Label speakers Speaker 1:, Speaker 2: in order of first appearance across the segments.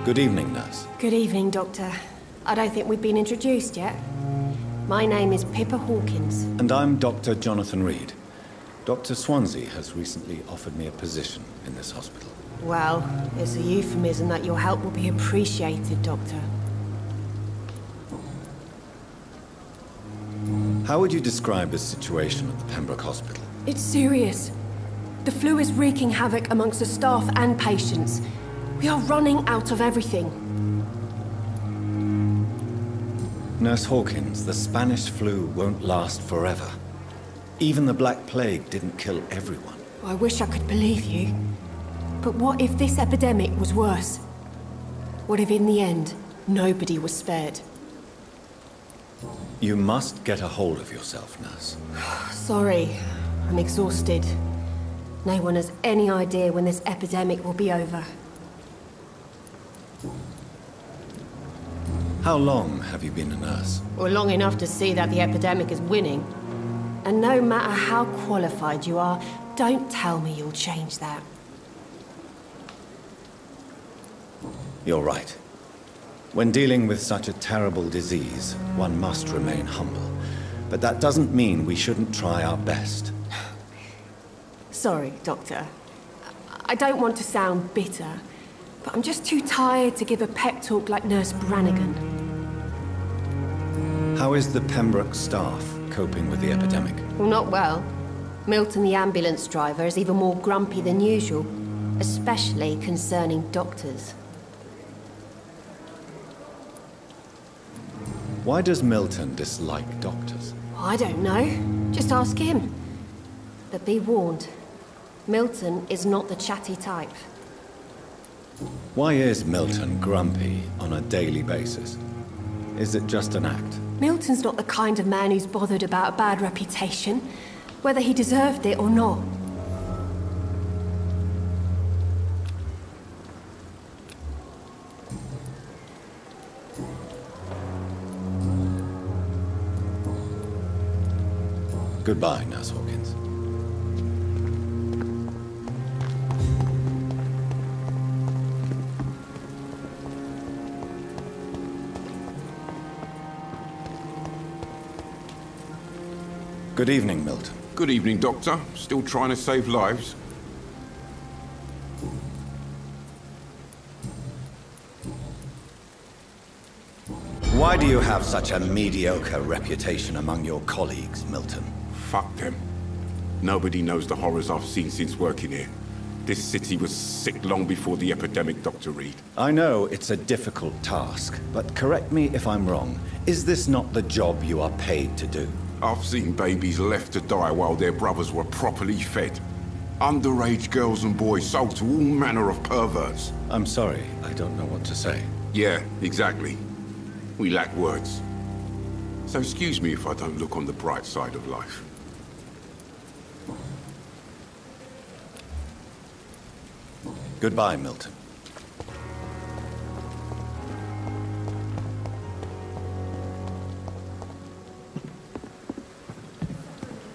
Speaker 1: Good evening, nurse.
Speaker 2: Good evening, Doctor. I don't think we've been introduced yet. My name is Pippa Hawkins.
Speaker 1: And I'm Dr. Jonathan Reed. Dr. Swansea has recently offered me a position in this hospital.
Speaker 2: Well, it's a euphemism that your help will be appreciated, Doctor.
Speaker 1: How would you describe the situation at the Pembroke Hospital?
Speaker 2: It's serious. The flu is wreaking havoc amongst the staff and patients. We are running out of everything.
Speaker 1: Nurse Hawkins, the Spanish flu won't last forever. Even the Black Plague didn't kill everyone.
Speaker 2: I wish I could believe you. But what if this epidemic was worse? What if in the end, nobody was spared?
Speaker 1: You must get a hold of yourself, nurse.
Speaker 2: Sorry, I'm exhausted. No one has any idea when this epidemic will be over.
Speaker 1: How long have you been a nurse?
Speaker 2: Well, long enough to see that the epidemic is winning. And no matter how qualified you are, don't tell me you'll change that.
Speaker 1: You're right. When dealing with such a terrible disease, one must remain humble. But that doesn't mean we shouldn't try our best.
Speaker 2: Sorry, Doctor. I don't want to sound bitter, but I'm just too tired to give a pep talk like Nurse Brannigan.
Speaker 1: How is the Pembroke staff coping with the epidemic?
Speaker 2: Well, not well. Milton, the ambulance driver, is even more grumpy than usual, especially concerning doctors.
Speaker 1: Why does Milton dislike doctors?
Speaker 2: I don't know. Just ask him. But be warned, Milton is not the chatty type.
Speaker 1: Why is Milton grumpy on a daily basis? Is it just an act?
Speaker 2: Milton's not the kind of man who's bothered about a bad reputation, whether he deserved it or not.
Speaker 1: Goodbye, Nurse Hawkins. Good evening, Milton.
Speaker 3: Good evening, Doctor. Still trying to save lives?
Speaker 1: Why do you have such a mediocre reputation among your colleagues, Milton?
Speaker 3: Fuck them. Nobody knows the horrors I've seen since working here. This city was sick long before the epidemic, Dr. Reed.
Speaker 1: I know it's a difficult task, but correct me if I'm wrong. Is this not the job you are paid to do?
Speaker 3: I've seen babies left to die while their brothers were properly fed. Underage girls and boys sold to all manner of perverts.
Speaker 1: I'm sorry, I don't know what to say.
Speaker 3: Yeah, exactly. We lack words. So excuse me if I don't look on the bright side of life.
Speaker 1: Goodbye, Milton.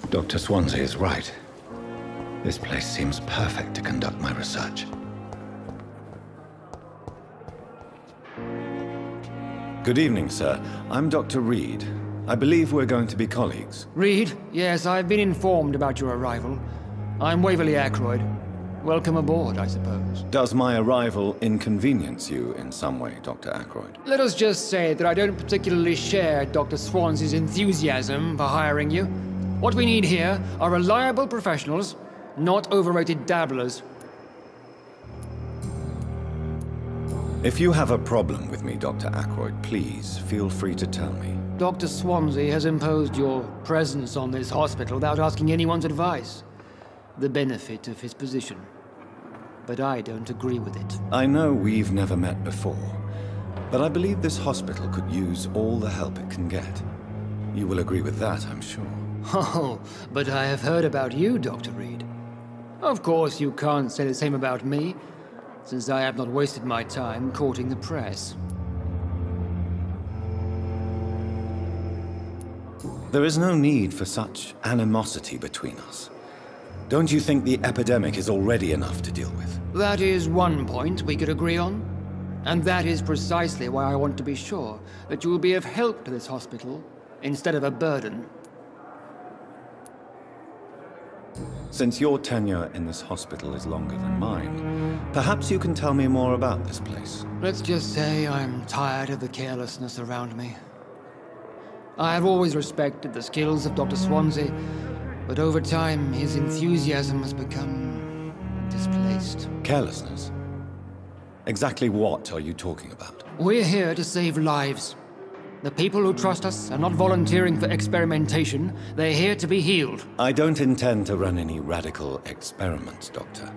Speaker 1: Dr. Swansea is right. This place seems perfect to conduct my research. Good evening, sir. I'm Dr. Reed. I believe we're going to be colleagues.
Speaker 4: Reed? Yes, I've been informed about your arrival. I'm Waverly Ackroyd. Welcome aboard, I suppose.
Speaker 1: Does my arrival inconvenience you in some way, Dr. Ackroyd?
Speaker 4: Let us just say that I don't particularly share Dr. Swansea's enthusiasm for hiring you. What we need here are reliable professionals, not overrated dabblers.
Speaker 1: If you have a problem with me, Dr. Ackroyd, please feel free to tell me.
Speaker 4: Dr. Swansea has imposed your presence on this hospital without asking anyone's advice. The benefit of his position. But I don't agree with it.
Speaker 1: I know we've never met before, but I believe this hospital could use all the help it can get. You will agree with that, I'm sure.
Speaker 4: Oh, but I have heard about you, Dr. Reed. Of course, you can't say the same about me, since I have not wasted my time courting the press.
Speaker 1: There is no need for such animosity between us. Don't you think the epidemic is already enough to deal with?
Speaker 4: That is one point we could agree on. And that is precisely why I want to be sure that you will be of help to this hospital instead of a burden.
Speaker 1: Since your tenure in this hospital is longer than mine, perhaps you can tell me more about this place.
Speaker 4: Let's just say I'm tired of the carelessness around me. I have always respected the skills of Dr. Swansea, but over time his enthusiasm has become displaced.
Speaker 1: Carelessness? Exactly what are you talking about?
Speaker 4: We're here to save lives. The people who trust us are not volunteering for experimentation. They're here to be healed.
Speaker 1: I don't intend to run any radical experiments, Doctor.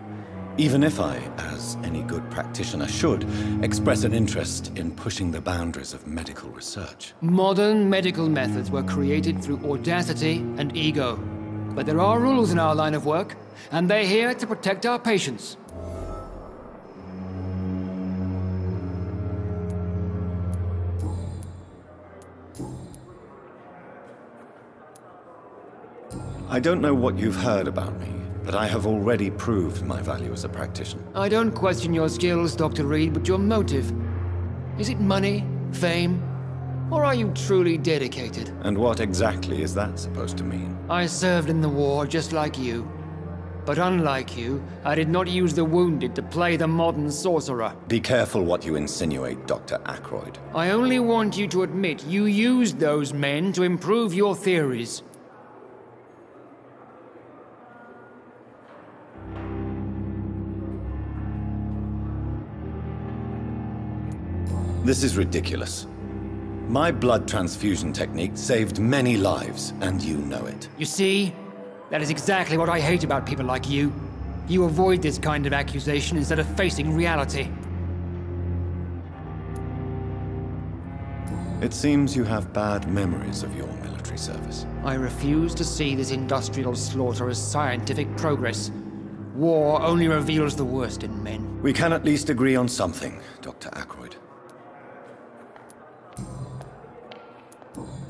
Speaker 1: Even if I, as any good practitioner should, express an interest in pushing the boundaries of medical research.
Speaker 4: Modern medical methods were created through audacity and ego. But there are rules in our line of work, and they're here to protect our patients.
Speaker 1: I don't know what you've heard about me, but I have already proved my value as a practitioner.
Speaker 4: I don't question your skills, Dr. Reed, but your motive. Is it money, fame, or are you truly dedicated?
Speaker 1: And what exactly is that supposed to mean?
Speaker 4: I served in the war just like you. But unlike you, I did not use the wounded to play the modern sorcerer.
Speaker 1: Be careful what you insinuate, Dr. Ackroyd.
Speaker 4: I only want you to admit you used those men to improve your theories.
Speaker 1: This is ridiculous. My blood transfusion technique saved many lives, and you know it.
Speaker 4: You see? That is exactly what I hate about people like you. You avoid this kind of accusation instead of facing reality.
Speaker 1: It seems you have bad memories of your military service.
Speaker 4: I refuse to see this industrial slaughter as scientific progress. War only reveals the worst in men.
Speaker 1: We can at least agree on something, Dr. Ackroyd.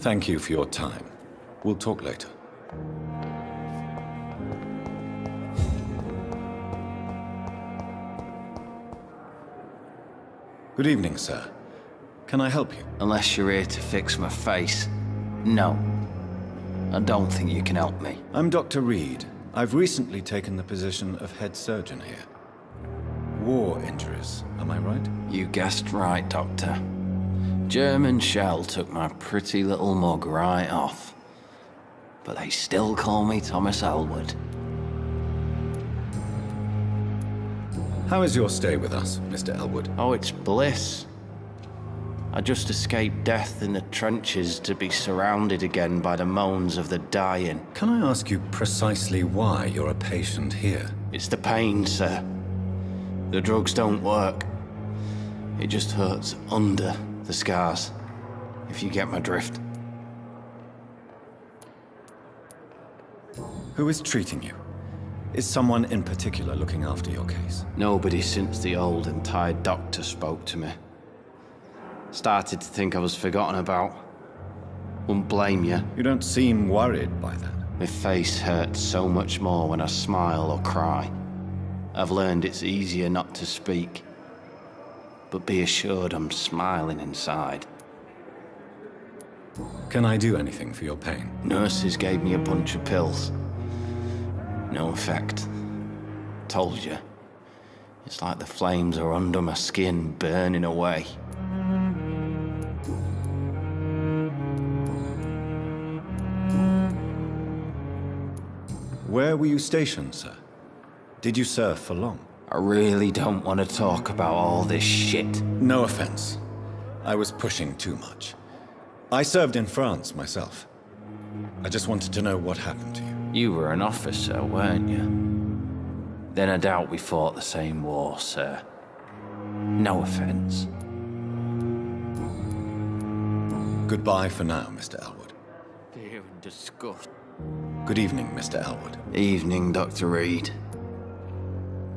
Speaker 1: Thank you for your time. We'll talk later. Good evening, sir. Can I help you?
Speaker 5: Unless you're here to fix my face. No. I don't think you can help me.
Speaker 1: I'm Dr. Reed. I've recently taken the position of head surgeon here. War injuries, am I right?
Speaker 5: You guessed right, Doctor. German shell took my pretty little mug right off. But they still call me Thomas Elwood.
Speaker 1: How is your stay with us, Mr. Elwood?
Speaker 5: Oh, it's bliss. I just escaped death in the trenches to be surrounded again by the moans of the dying.
Speaker 1: Can I ask you precisely why you're a patient here?
Speaker 5: It's the pain, sir. The drugs don't work. It just hurts under the scars, if you get my drift.
Speaker 1: Who is treating you? Is someone in particular looking after your case?
Speaker 5: Nobody since the old and tired doctor spoke to me. Started to think I was forgotten about. Wouldn't blame you.
Speaker 1: You don't seem worried by that.
Speaker 5: My face hurts so much more when I smile or cry. I've learned it's easier not to speak. But be assured I'm smiling inside.
Speaker 1: Can I do anything for your pain?
Speaker 5: Nurses gave me a bunch of pills. No effect. Told you. It's like the flames are under my skin, burning away.
Speaker 1: Where were you stationed, sir? Did you serve for long?
Speaker 5: I really don't want to talk about all this shit.
Speaker 1: No offense. I was pushing too much. I served in France myself. I just wanted to know what happened to you.
Speaker 5: You were an officer, weren't you? Then I doubt we fought the same war, sir. No offense.
Speaker 1: Goodbye for now, Mr. Elwood.
Speaker 5: Fear and disgust.
Speaker 1: Good evening, Mr. Elwood.
Speaker 5: Evening, Dr. Reed.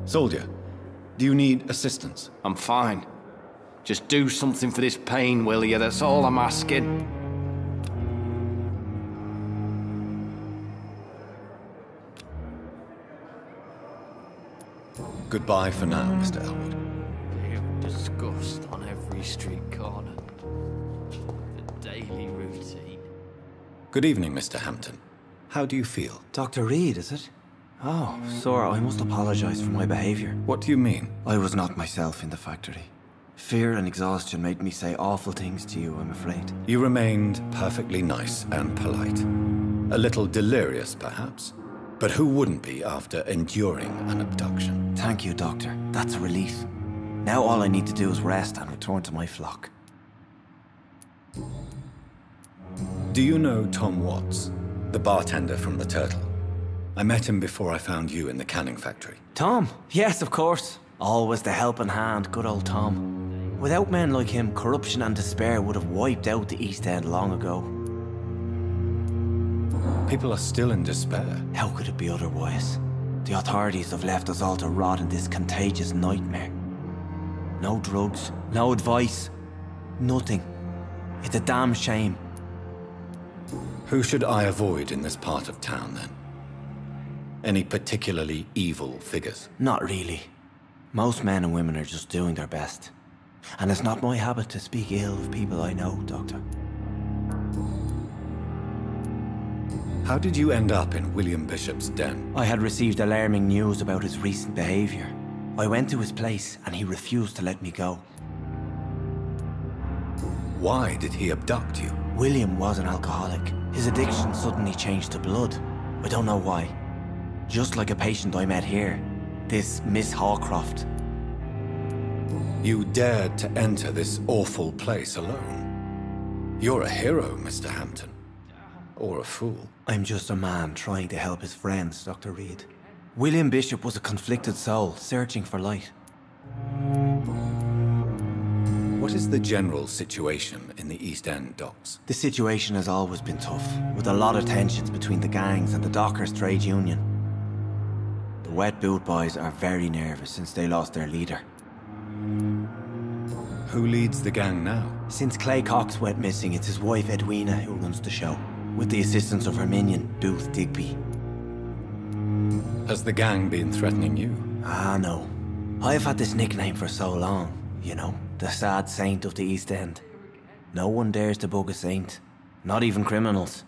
Speaker 1: Soldier, do you need assistance?
Speaker 5: I'm fine. Just do something for this pain, will you? That's all I'm asking.
Speaker 1: Goodbye for now, Mr. Elwood.
Speaker 5: Fear and disgust on every street corner. The daily routine.
Speaker 1: Good evening, Mr. Hampton. How do you feel?
Speaker 6: Dr. Reed, is it? Oh, sir, I must apologize for my behavior.
Speaker 1: What do you mean?
Speaker 6: I was not myself in the factory. Fear and exhaustion made me say awful things to you, I'm afraid.
Speaker 1: You remained perfectly nice and polite. A little delirious, perhaps. But who wouldn't be after enduring an abduction?
Speaker 6: Thank you, Doctor. That's a relief. Now all I need to do is rest and return to my flock.
Speaker 1: Do you know Tom Watts, the bartender from the Turtle? I met him before I found you in the canning factory.
Speaker 6: Tom? Yes, of course. Always the helping hand, good old Tom. Without men like him, corruption and despair would have wiped out the East End long ago.
Speaker 1: People are still in despair.
Speaker 6: How could it be otherwise? The authorities have left us all to rot in this contagious nightmare. No drugs, no advice, nothing. It's a damn shame.
Speaker 1: Who should I avoid in this part of town, then? Any particularly evil figures?
Speaker 6: Not really. Most men and women are just doing their best. And it's not my habit to speak ill of people I know, Doctor.
Speaker 1: How did you end up in William Bishop's den?
Speaker 6: I had received alarming news about his recent behavior. I went to his place and he refused to let me go.
Speaker 1: Why did he abduct you?
Speaker 6: William was an alcoholic. His addiction suddenly changed to blood. I don't know why. Just like a patient I met here. This Miss Hawcroft.
Speaker 1: You dared to enter this awful place alone. You're a hero, Mr. Hampton. Or a fool.
Speaker 6: I'm just a man trying to help his friends, Dr. Reed. William Bishop was a conflicted soul, searching for light.
Speaker 1: What is the general situation in the East End docks?
Speaker 6: The situation has always been tough, with a lot of tensions between the gangs and the dockers' trade union. The Wet Boot Boys are very nervous since they lost their leader.
Speaker 1: Who leads the gang now?
Speaker 6: Since Clay Cox went missing, it's his wife Edwina who runs the show, with the assistance of her minion, Booth Digby.
Speaker 1: Has the gang been threatening you?
Speaker 6: Ah, no. I've had this nickname for so long, you know, the sad saint of the East End. No one dares to bug a saint, not even criminals.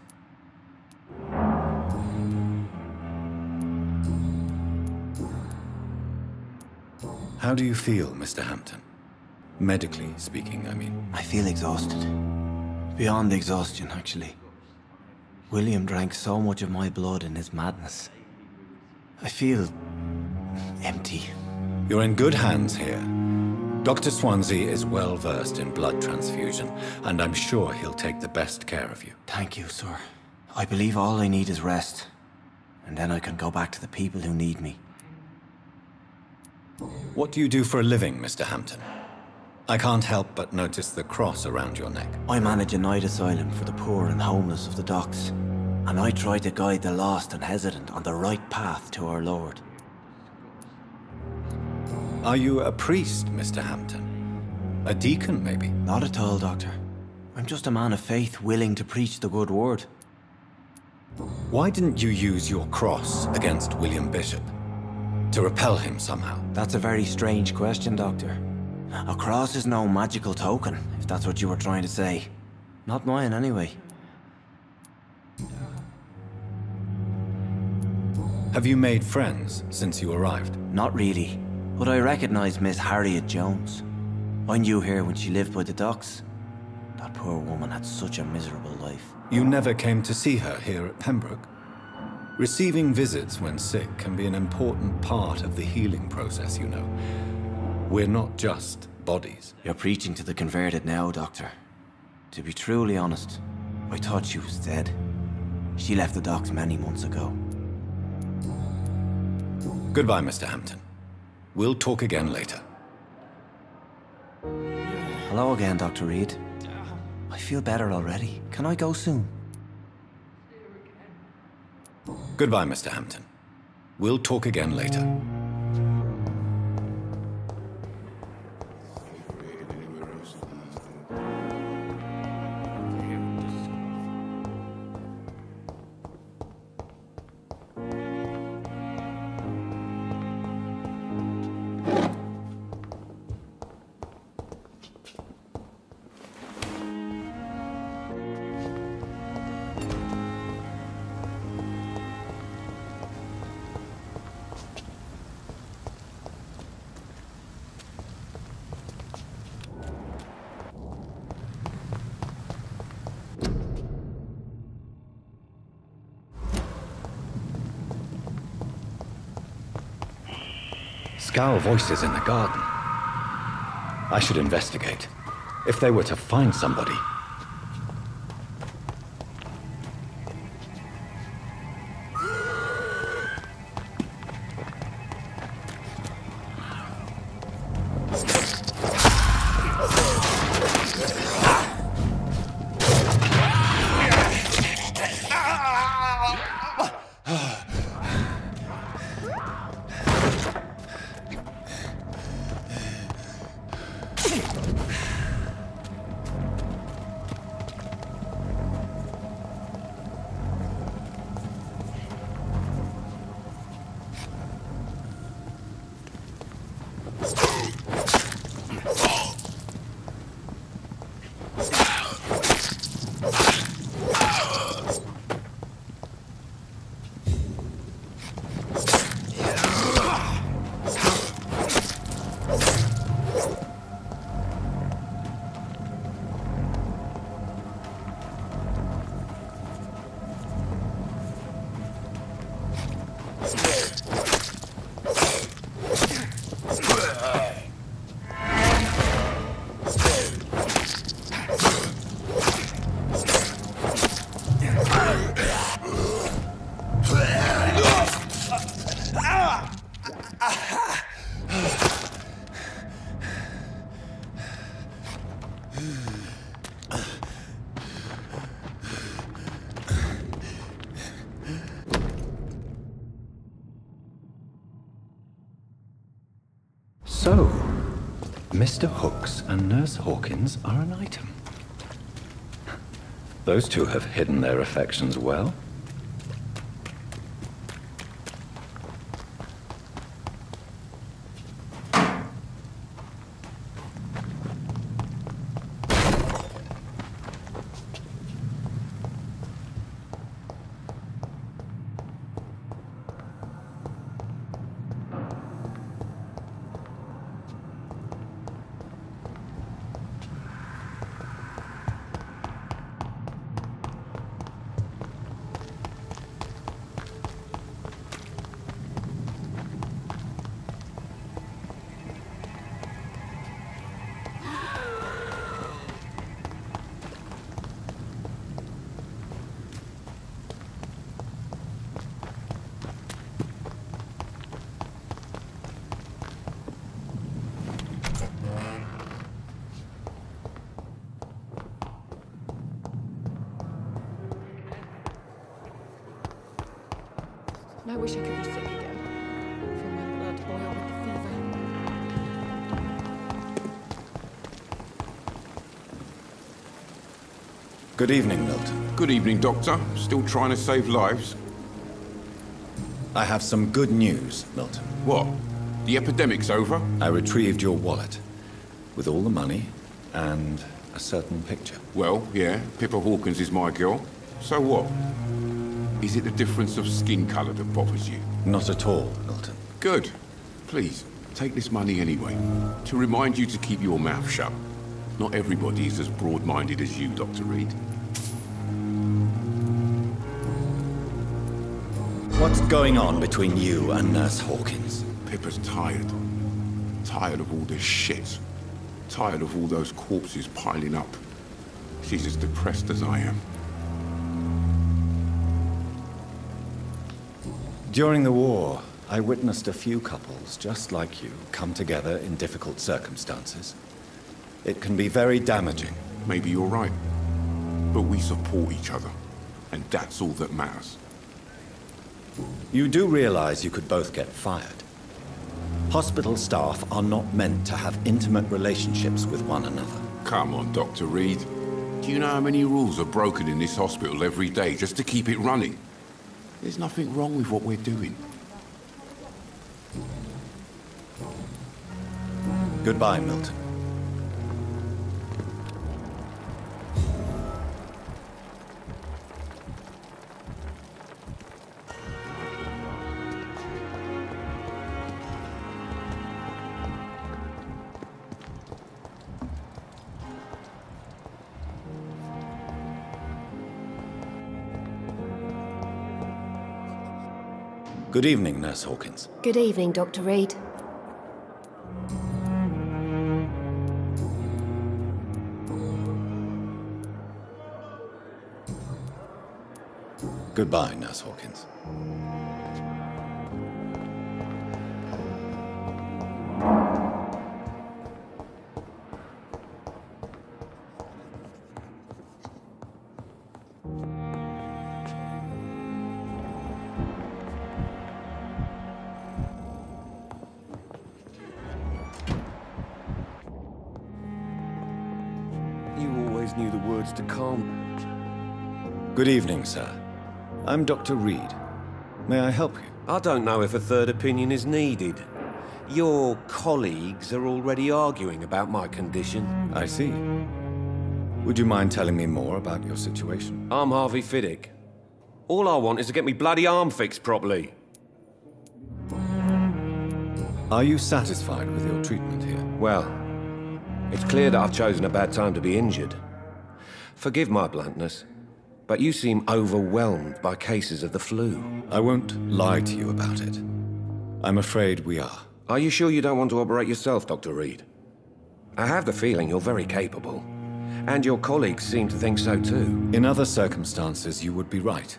Speaker 1: How do you feel, Mr. Hampton? Medically speaking, I mean.
Speaker 6: I feel exhausted. Beyond exhaustion, actually. William drank so much of my blood in his madness. I feel empty.
Speaker 1: You're in good hands here. Dr. Swansea is well versed in blood transfusion, and I'm sure he'll take the best care of you.
Speaker 6: Thank you, sir. I believe all I need is rest. And then I can go back to the people who need me.
Speaker 1: What do you do for a living, Mr. Hampton? I can't help but notice the cross around your neck.
Speaker 6: I manage a night asylum for the poor and homeless of the docks. And I try to guide the lost and hesitant on the right path to our Lord.
Speaker 1: Are you a priest, Mr. Hampton? A deacon, maybe?
Speaker 6: Not at all, Doctor. I'm just a man of faith willing to preach the good word.
Speaker 1: Why didn't you use your cross against William Bishop? To repel him somehow?
Speaker 6: That's a very strange question, Doctor. A cross is no magical token, if that's what you were trying to say. Not mine, anyway.
Speaker 1: Have you made friends since you arrived?
Speaker 6: Not really, but I recognize Miss Harriet Jones. I knew her when she lived by the docks. That poor woman had such a miserable life.
Speaker 1: You never came to see her here at Pembroke? Receiving visits when sick can be an important part of the healing process, you know. We're not just bodies.
Speaker 6: You're preaching to the converted now, Doctor. To be truly honest, I thought she was dead. She left the docks many months ago.
Speaker 1: Goodbye, Mr. Hampton. We'll talk again later.
Speaker 6: Hello again, Dr. Reed. I feel better already. Can I go soon?
Speaker 1: Goodbye, Mr. Hampton. We'll talk again later. Scowl voices in the garden. I should investigate. If they were to find somebody. So, Mr. Hooks and Nurse Hawkins are an item. Those two have hidden their affections well.
Speaker 2: I wish I could be sick again. Feel my blood boil with the fever.
Speaker 1: Good evening, Milton.
Speaker 3: Good evening, Doctor. Still trying to save lives?
Speaker 1: I have some good news, Milton.
Speaker 3: What? The epidemic's over?
Speaker 1: I retrieved your wallet with all the money and a certain picture.
Speaker 3: Well, yeah, Pippa Hawkins is my girl. So what? Is it the difference of skin colour that bothers you?
Speaker 1: Not at all, Milton.
Speaker 3: Good. Please, take this money anyway. To remind you to keep your mouth shut. Not everybody is as broad-minded as you, Dr. Reed.
Speaker 1: What's going on between you and Nurse Hawkins?
Speaker 3: Pippa's tired. Tired of all this shit. Tired of all those corpses piling up. She's as depressed as I am.
Speaker 1: During the war, I witnessed a few couples just like you come together in difficult circumstances. It can be very damaging.
Speaker 3: Maybe you're right. But we support each other. And that's all that matters.
Speaker 1: You do realize you could both get fired. Hospital staff are not meant to have intimate relationships with one another.
Speaker 3: Come on, Dr. Reed. Do you know how many rules are broken in this hospital every day just to keep it running? There's nothing wrong with what we're doing.
Speaker 1: Goodbye, Milton. Good evening, Nurse Hawkins.
Speaker 7: Good evening, Dr. Reed.
Speaker 1: Goodbye, Nurse Hawkins.
Speaker 7: You always knew the words to calm.
Speaker 1: Good evening, sir. I'm Dr. Reed. May I help you?
Speaker 7: I don't know if a third opinion is needed. Your colleagues are already arguing about my condition.
Speaker 1: I see. Would you mind telling me more about your situation?
Speaker 7: I'm Harvey Fiddick. All I want is to get me bloody arm fixed properly.
Speaker 1: Are you satisfied with your treatment here?
Speaker 7: Well, it's clear that I've chosen a bad time to be injured. Forgive my bluntness, but you seem overwhelmed by cases of the flu.
Speaker 1: I won't lie to you about it. I'm afraid we are.
Speaker 7: Are you sure you don't want to operate yourself, Dr. Reed? I have the feeling you're very capable, and your colleagues seem to think so too.
Speaker 1: In other circumstances, you would be right.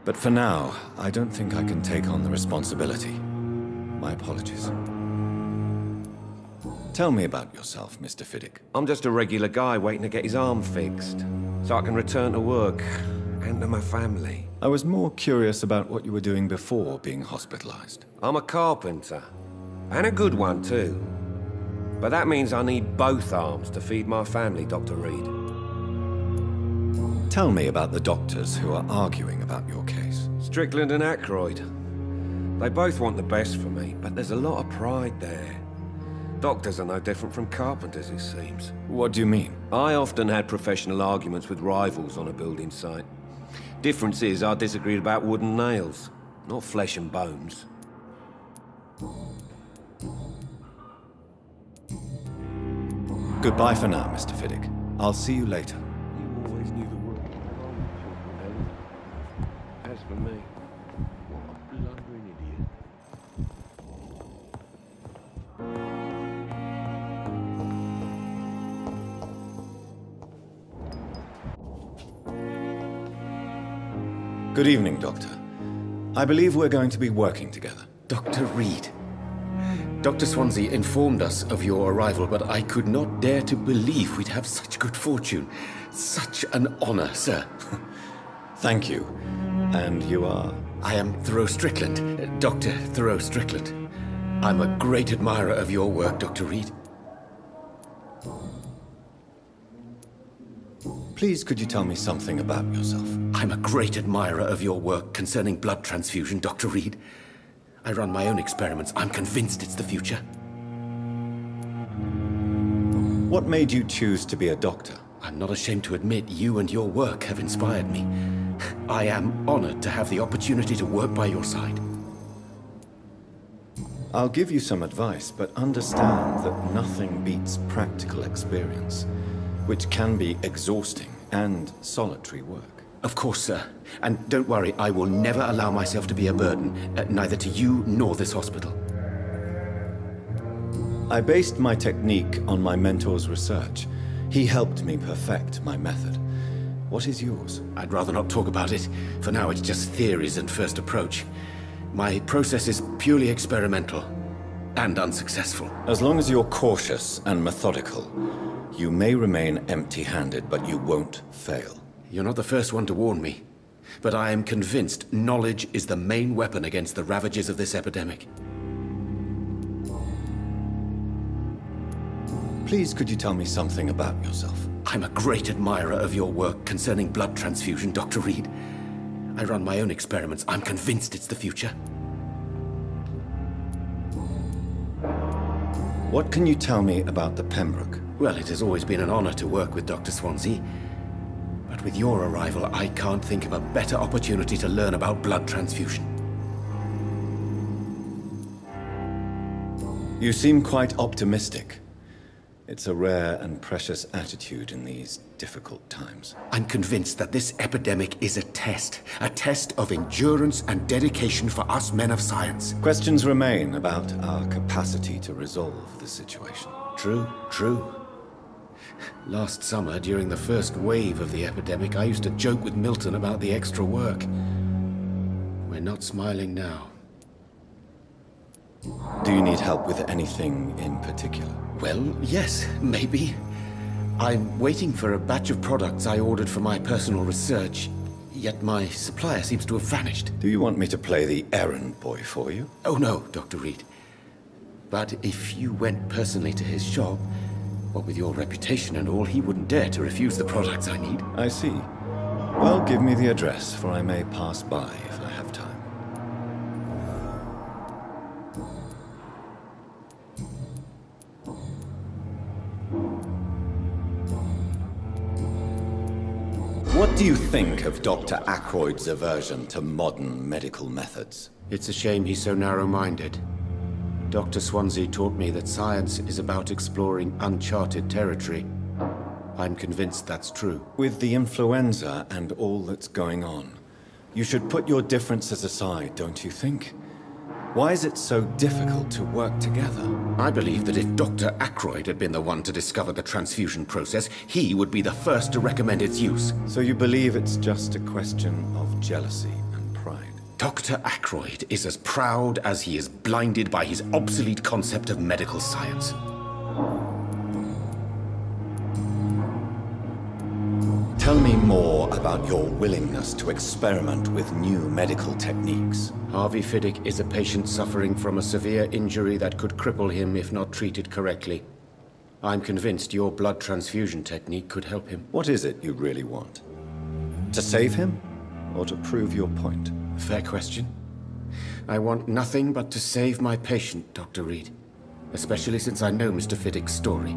Speaker 1: But for now, I don't think I can take on the responsibility. My apologies. Tell me about yourself, Mr. Fiddick.
Speaker 7: I'm just a regular guy waiting to get his arm fixed, so I can return to work and to my family.
Speaker 1: I was more curious about what you were doing before being hospitalized.
Speaker 7: I'm a carpenter, and a good one too. But that means I need both arms to feed my family, Dr. Reed.
Speaker 1: Tell me about the doctors who are arguing about your case.
Speaker 7: Strickland and Aykroyd. They both want the best for me, but there's a lot of pride there. Doctors are no different from carpenters, it seems.
Speaker 1: What do you mean?
Speaker 7: I often had professional arguments with rivals on a building site. Difference is I disagreed about wooden nails, not flesh and bones.
Speaker 1: Goodbye for now, Mr. Fiddick. I'll see you later.
Speaker 7: You always knew the word. As for me, what a blundering idiot.
Speaker 1: Good evening, Doctor. I believe we're going to be working together.
Speaker 8: Dr. Reed. Dr. Swansea informed us of your arrival, but I could not dare to believe we'd have such good fortune. Such an honor, sir.
Speaker 1: Thank you. And you are?
Speaker 8: I am Thoreau Strickland, Dr. Thoreau Strickland. I'm a great admirer of your work, Dr. Reed.
Speaker 1: Please, could you tell me something about yourself?
Speaker 8: I'm a great admirer of your work concerning blood transfusion, Dr. Reed. I run my own experiments. I'm convinced it's the future.
Speaker 1: What made you choose to be a doctor?
Speaker 8: I'm not ashamed to admit you and your work have inspired me. I am honored to have the opportunity to work by your side.
Speaker 1: I'll give you some advice, but understand that nothing beats practical experience, which can be exhausting and solitary work.
Speaker 8: Of course, sir. And don't worry, I will never allow myself to be a burden, neither to you nor this hospital.
Speaker 1: I based my technique on my mentor's research. He helped me perfect my method. What is yours?
Speaker 8: I'd rather not talk about it. For now, it's just theories and first approach. My process is purely experimental and unsuccessful.
Speaker 1: As long as you're cautious and methodical, you may remain empty-handed, but you won't fail.
Speaker 8: You're not the first one to warn me, but I am convinced knowledge is the main weapon against the ravages of this epidemic.
Speaker 1: Please, could you tell me something about yourself?
Speaker 8: I'm a great admirer of your work concerning blood transfusion, Dr. Reed. I run my own experiments. I'm convinced it's the future.
Speaker 1: What can you tell me about the Pembroke?
Speaker 8: Well, it has always been an honor to work with Dr. Swansea. But with your arrival, I can't think of a better opportunity to learn about blood transfusion.
Speaker 1: You seem quite optimistic. It's a rare and precious attitude in these difficult times.
Speaker 8: I'm convinced that this epidemic is a test of endurance and dedication for us men of science.
Speaker 1: Questions remain about our capacity to resolve the situation.
Speaker 8: True. Last summer, during the first wave of the epidemic, I used to joke with Milton about the extra work. We're not smiling now.
Speaker 1: Do you need help with anything in particular?
Speaker 8: Well, yes, maybe. I'm waiting for a batch of products I ordered for my personal research, yet my supplier seems to have vanished.
Speaker 1: Do you want me to play the errand boy for you?
Speaker 8: Oh no, Dr. Reed. But if you went personally to his shop, what with your reputation and all, he wouldn't dare to refuse the products I need.
Speaker 1: I see. Well, give me the address, for I may pass by if I have time. What do you think of Dr. Ackroyd's aversion to modern medical methods?
Speaker 8: It's a shame he's so narrow-minded. Dr. Swansea taught me that science is about exploring uncharted territory. I'm convinced that's true.
Speaker 1: With the influenza and all that's going on, you should put your differences aside, don't you think? Why is it so difficult to work together?
Speaker 8: I believe that if Dr. Ackroyd had been the one to discover the transfusion process, he would be the first to recommend its use.
Speaker 1: So you believe it's just a question of jealousy and pride?
Speaker 8: Dr. Ackroyd is as proud as he is blinded by his obsolete concept of medical science.
Speaker 1: Tell me more about your willingness to experiment with new medical techniques.
Speaker 8: Harvey Fiddick is a patient suffering from a severe injury that could cripple him if not treated correctly. I'm convinced your blood transfusion technique could help him.
Speaker 1: What is it you really want? To save him, or to prove your point?
Speaker 8: Fair question. I want nothing but to save my patient, Dr. Reed. Especially since I know Mr. Fiddick's story.